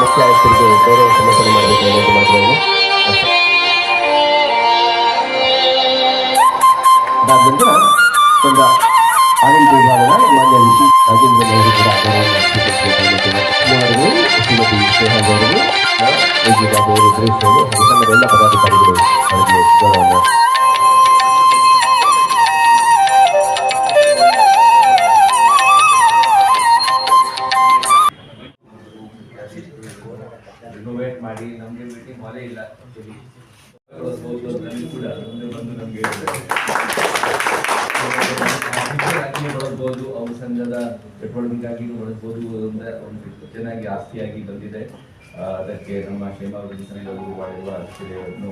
ಮುಖ್ಯ ಆಯುಕ್ತರಿಗೆ ಗೌರವ ಸಮರ್ಪಣೆ ಮಾಡಬೇಕು ವಿನಂತಿ ಮಾಡ್ತಿದ್ದೇನೆ. ಅದಾದ ನಂತರ ತಂಡ ಆಡಳಿತ ವಿಭಾಗದ ಮಾನ್ಯ ವಿಶಿ ರಾಜೇಂದ್ರ ಅವರು ಕೂಡ ಶ್ರೀಮತಿ ಶ್ರೇಹಾಜ್ ಅವರಿಗೆ ಎಜಿ ಬಾಬು ಅವರು ಸುರೇಶ್ ಅವರು ಹಾಗೂ ಸಂಘದ ಎಲ್ಲ ಪದಾಧಿಕಾರಿಗಳು ಅವರಿಗೆ ಗೌರವವನ್ನು ರಿನೋವೇಟ್ ಮಾಡಿ ನಮಗೆ ಮೀಟಿಂಗ್ ಹಾಲೇ ಇಲ್ಲ ಆಕ್ಚುಲಿ ಕೂಡ ಮುಂದೆ ಬಂದು ನಮಗೆ ಬಳಸ್ಬೋದು ಅವ್ರ ಸಂಘದ ಚಟುವಟಿಕೆಗಾಗಿ ಬಳಸ್ಬೋದು ಒಂದು ಚೆನ್ನಾಗಿ ಆಸ್ತಿಯಾಗಿ ಬಂದಿದೆ. ಅದಕ್ಕೆ ನಮ್ಮ ಕ್ಷೇಮಾಭಿವೃದ್ಧಿ ಸಂಘಗಳು ಮಾಡಿರುವ ಆಶ್ಚರ್ಯವನ್ನು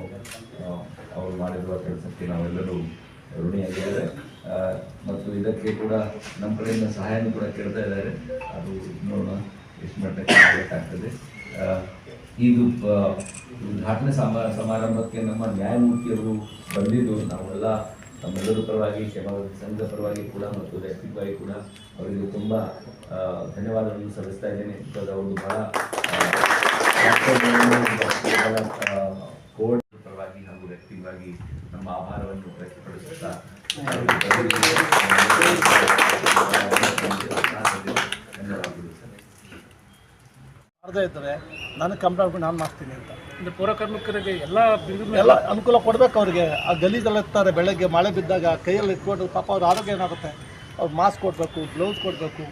ಅವರು ಮಾಡಿರುವ ಕೆಲಸಕ್ಕೆ ನಾವೆಲ್ಲರೂ ಋಣಿಯಾಗಿದ್ದೇವೆ ಮತ್ತು ಇದಕ್ಕೆ ಕೂಡ ನಮ್ಮ ಕಡೆಯಿಂದ ಸಹಾಯನೂ ಕೂಡ ಕೇಳ್ತಾ ಇದ್ದಾರೆ. ಅದು ನೋಡೋಣ ಎಷ್ಟು ಮಟ್ಟಕ್ಕೆ ಆಗಬೇಕಾಗ್ತದೆ. ಇದು ಉದ್ಘಾಟನೆ ಸಮಾರಂಭಕ್ಕೆ ನಮ್ಮ ನ್ಯಾಯಮೂರ್ತಿಯವರು ಬಂದಿದ್ದು ನಾವೆಲ್ಲ ನಮ್ಮೆಲ್ಲರ ಪರವಾಗಿ ಕ್ಷೇಮಾಭಿವೃದ್ಧಿ ಸಂಘದ ಪರವಾಗಿ ಕೂಡ ಮತ್ತು ವ್ಯಕ್ತಿತ್ವವಾಗಿ ಕೂಡ ಅವರಿಗೆ ತುಂಬ ಧನ್ಯವಾದಗಳನ್ನು ಸಲ್ಲಿಸ್ತಾ ಇದ್ದೇನೆ. ಬಿಕಾಸ್ ಅವರು ಬಹಳ ಕೋರ್ಟ್ ಪರವಾಗಿ ಹಾಗೂ ವ್ಯಕ್ತಿವಾಗಿ ನಮ್ಮ ಆಭಾರವನ್ನು ವ್ಯಕ್ತಪಡಿಸುತ್ತಾ ಧನ್ಯವಾದಗಳು ಸರ್. ಮಾಡದೇ ಇದ್ದರೆ ನಾನು ಕಂಪ್ಲೇಂಟ್ ನಾನು ಮಾಡ್ತೀನಿ ಅಂತ ಪೌರ ಕಾರ್ಮಿಕರಿಗೆ ಎಲ್ಲ ಅನುಕೂಲ ಕೊಡಬೇಕು. ಅವ್ರಿಗೆ ಆ ಗಲೀಜೆಲ್ಲ ಇರ್ತಾರೆ, ಬೆಳಗ್ಗೆ ಮಳೆ ಬಿದ್ದಾಗ ಕೈಯಲ್ಲಿ ಇಟ್ಕೊಂಡು ಪಾಪ ಅವ್ರ ಆರೋಗ್ಯ ಏನಾಗುತ್ತೆ. ಅವ್ರು ಮಾಸ್ಕ್ ಕೊಡಬೇಕು, ಗ್ಲೌಸ್ ಕೊಡಬೇಕು.